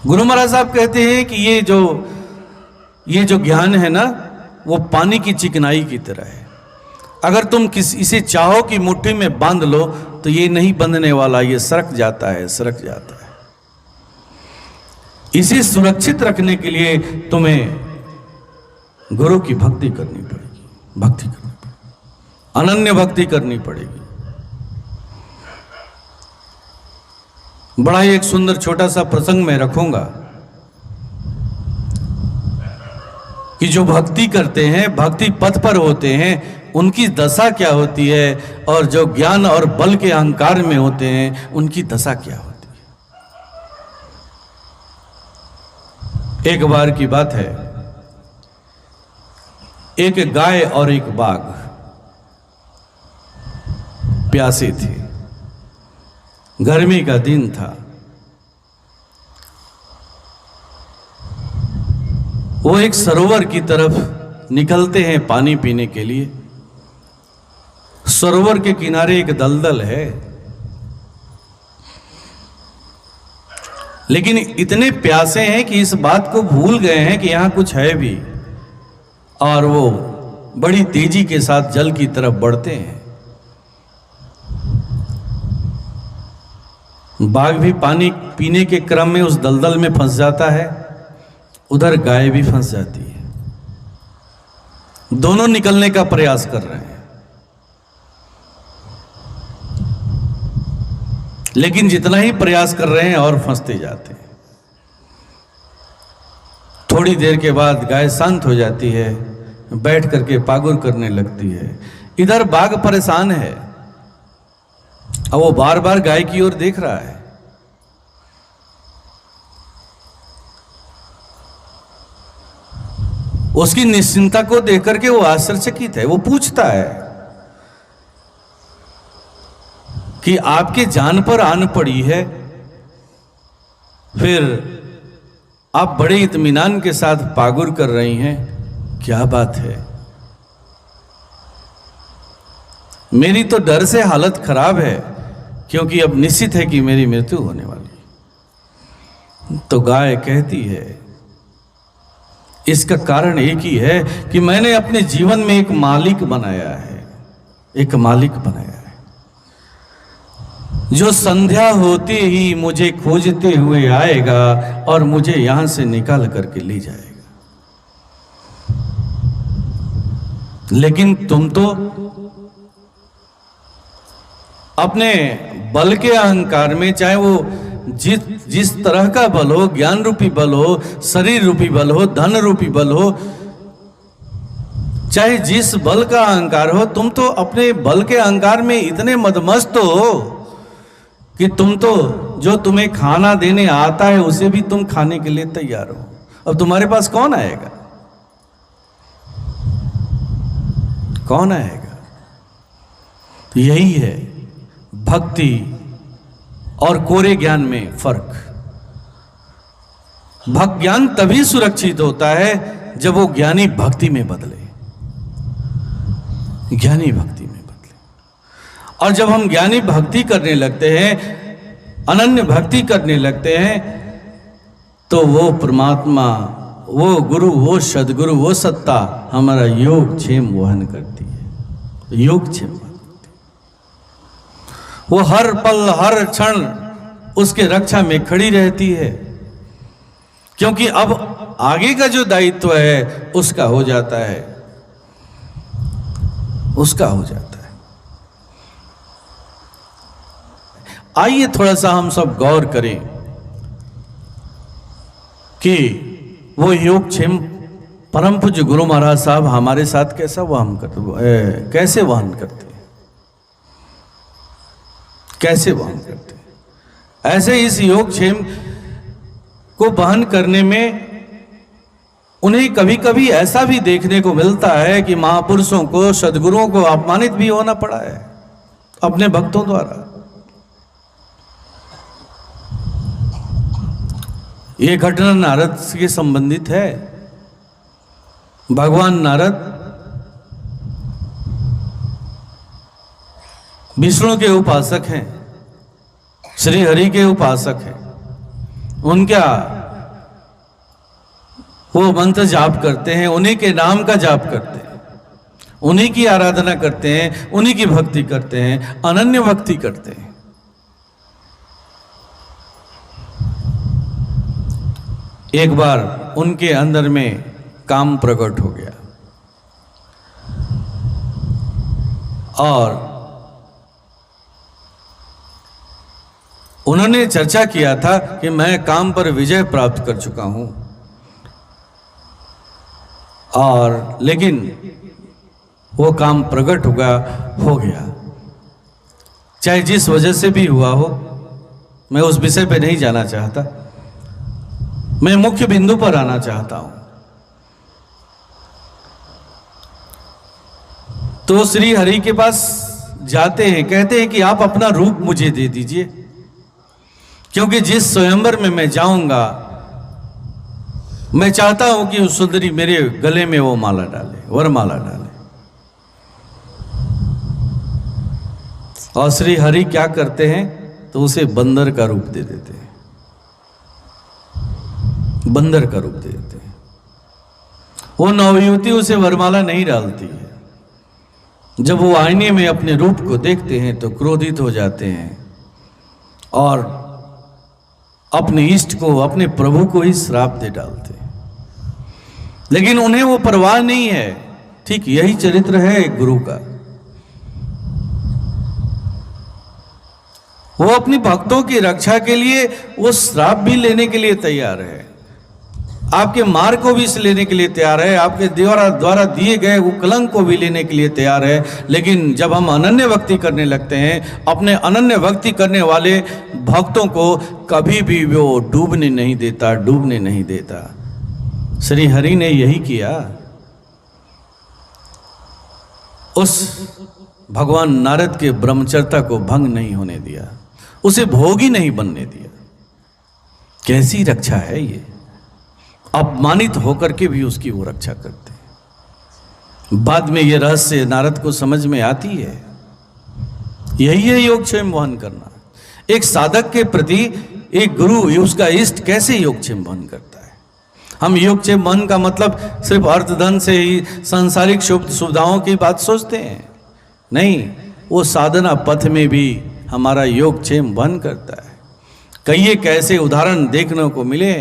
गुरु महाराज साहब कहते हैं कि ये जो ज्ञान है ना, वो पानी की चिकनाई की तरह है। अगर तुम इसे चाहो कि मुट्ठी में बांध लो तो ये नहीं बंधने वाला, ये सरक जाता है। इसे सुरक्षित रखने के लिए तुम्हें गुरु की भक्ति करनी पड़ेगी, अनन्य भक्ति करनी पड़ेगी। बड़ा ही एक सुंदर छोटा सा प्रसंग मैं रखूंगा कि जो भक्ति करते हैं, भक्ति पथ पर होते हैं, उनकी दशा क्या होती है, और जो ज्ञान और बल के अहंकार में होते हैं उनकी दशा क्या होती है। एक बार की बात है, एक गाय और एक बाघ प्यासे थे। गर्मी का दिन था। वो एक सरोवर की तरफ निकलते हैं पानी पीने के लिए। सरोवर के किनारे एक दलदल है, लेकिन इतने प्यासे हैं कि इस बात को भूल गए हैं कि यहां कुछ है भी, और वो बड़ी तेजी के साथ जल की तरफ बढ़ते हैं। बाघ भी पानी पीने के क्रम में उस दलदल में फंस जाता है, उधर गाय भी फंस जाती है। दोनों निकलने का प्रयास कर रहे हैं, लेकिन जितना ही प्रयास कर रहे हैं और फंसते जाते हैं। थोड़ी देर के बाद गाय शांत हो जाती है, बैठ करके पागुर करने लगती है। इधर बाघ परेशान है और वो बार बार गाय की ओर देख रहा है। उसकी निश्चिंता को देख करके वो आश्चर्यचकित है। वो पूछता है कि आपके जान पर आन पड़ी है, फिर आप बड़े इत्मीनान के साथ पागुर कर रही हैं, क्या बात है? मेरी तो डर से हालत खराब है, क्योंकि अब निश्चित है कि मेरी मृत्यु होने वाली। तो गाय कहती है, इसका कारण एक ही है कि मैंने अपने जीवन में एक मालिक बनाया है, जो संध्या होते ही मुझे खोजते हुए आएगा और मुझे यहां से निकाल करके ले जाएगा। लेकिन तुम तो अपने बल के अहंकार में, चाहे वो जिस तरह का बल हो, ज्ञान रूपी बल हो, शरीर रूपी बल हो, धन रूपी बल हो, चाहे जिस बल का अहंकार हो, तुम तो अपने बल के अहंकार में इतने मदमस्त हो कि तुम तो जो तुम्हें खाना देने आता है उसे भी तुम खाने के लिए तैयार हो। अब तुम्हारे पास कौन आएगा? कौन आएगा? तो यही है भक्ति और कोरे ज्ञान में फर्क। भक्त ज्ञान तभी सुरक्षित होता है जब वो ज्ञानी भक्ति में बदले, और जब हम ज्ञानी भक्ति करने लगते हैं, अनन्य भक्ति करने लगते हैं, तो वो परमात्मा, वो गुरु, वो सदगुरु, वो सत्ता हमारा योगक्षेम वहन करती है। योगक्षेम वो हर पल हर क्षण उसके रक्षा में खड़ी रहती है, क्योंकि अब आगे का जो दायित्व है उसका हो जाता है। आइए थोड़ा सा हम सब गौर करें कि वो योगक्षेम परम पूज्य गुरु महाराज साहब हमारे साथ कैसे वहन करते। ऐसे इस योगक्षेम को वहन करने में उन्हें कभी कभी ऐसा भी देखने को मिलता है कि महापुरुषों को, सदगुरुओं को अपमानित भी होना पड़ा है अपने भक्तों द्वारा। ये घटना नारद से संबंधित है। भगवान नारद विष्णु के उपासक हैं, श्री हरि के उपासक हैं। उनका वो मंत्र जाप करते हैं, उन्हीं के नाम का जाप करते हैं, उन्हीं की आराधना करते हैं, उन्हीं की भक्ति करते हैं, अनन्य भक्ति करते हैं। एक बार उनके अंदर में काम प्रकट हो गया और उन्होंने चर्चा किया था कि मैं काम पर विजय प्राप्त कर चुका हूं, और लेकिन वो काम प्रकट हो गया, चाहे जिस वजह से भी हुआ हो। मैं उस विषय पे नहीं जाना चाहता, मैं मुख्य बिंदु पर आना चाहता हूं। तो श्री हरि के पास जाते हैं, कहते हैं कि आप अपना रूप मुझे दे दीजिए, क्योंकि जिस स्वयंवर में मैं जाऊंगा मैं चाहता हूं कि उस सुंदरी मेरे गले में वो माला डाले, वरमाला डाले। और श्री हरि क्या करते हैं, तो उसे बंदर का रूप दे देते हैं, बंदर का रूप दे देते हैं। वो नवयुवती उसे वरमाला नहीं डालती है। जब वो आईने में अपने रूप को देखते हैं तो क्रोधित हो जाते हैं और अपने इष्ट को, अपने प्रभु को ही श्राप दे डालते हैं। लेकिन उन्हें वो परवाह नहीं है। ठीक यही चरित्र है एक गुरु का। वो अपनी भक्तों की रक्षा के लिए वो श्राप भी लेने के लिए तैयार है, आपके मार को भी लेने के लिए तैयार है, आपके द्वारा दिए गए वो कलंक को भी लेने के लिए तैयार है। लेकिन जब हम अनन्य भक्ति करने लगते हैं, अपने अनन्य भक्ति करने वाले भक्तों को कभी भी वो डूबने नहीं देता, डूबने नहीं देता। श्री हरि ने यही किया। उस भगवान नारद के ब्रह्मचर्या को भंग नहीं होने दिया, उसे भोगी नहीं बनने दिया। कैसी रक्षा है ये! अपमानित होकर के भी उसकी वो रक्षा करते हैं। बाद में ये रहस्य नारद को समझ में आती है। यही है योगक्षेम वहन करना। एक साधक के प्रति एक गुरु, उसका इष्ट कैसे योगक्षेम वहन करता है। हम योगक्षेम वहन का मतलब सिर्फ अर्थ धन से ही सांसारिक सुविधाओं की बात सोचते हैं, नहीं, वो साधना पथ में भी हमारा योगक्षेम वहन करता है। कई एक ऐसे उदाहरण देखने को मिले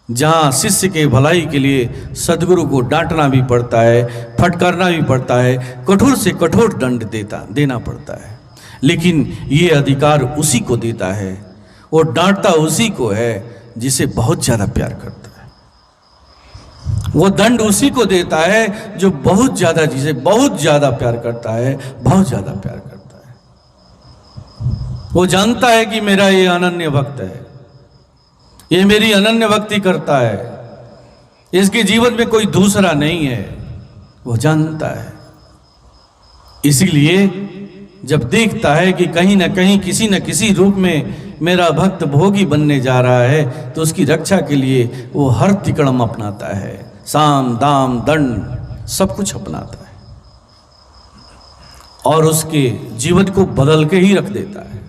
जहाँ शिष्य के भलाई के लिए सदगुरु को डांटना भी पड़ता है, फटकारना भी पड़ता है, कठोर से कठोर दंड देना पड़ता है। लेकिन ये अधिकार उसी को देता है, वो डांटता उसी को है जिसे बहुत ज़्यादा प्यार करता है। वो दंड उसी को देता है जो बहुत ज़्यादा, जिसे बहुत ज़्यादा प्यार करता है, बहुत ज़्यादा प्यार करता है। वो जानता है कि मेरा ये अनन्य भक्त है, ये मेरी अनन्य भक्ति करता है, इसके जीवन में कोई दूसरा नहीं है, वो जानता है। इसीलिए जब देखता है कि कहीं ना कहीं किसी न किसी रूप में मेरा भक्त भोगी बनने जा रहा है, तो उसकी रक्षा के लिए वो हर तिकड़म अपनाता है, साम दाम दंड सब कुछ अपनाता है और उसके जीवन को बदल के ही रख देता है।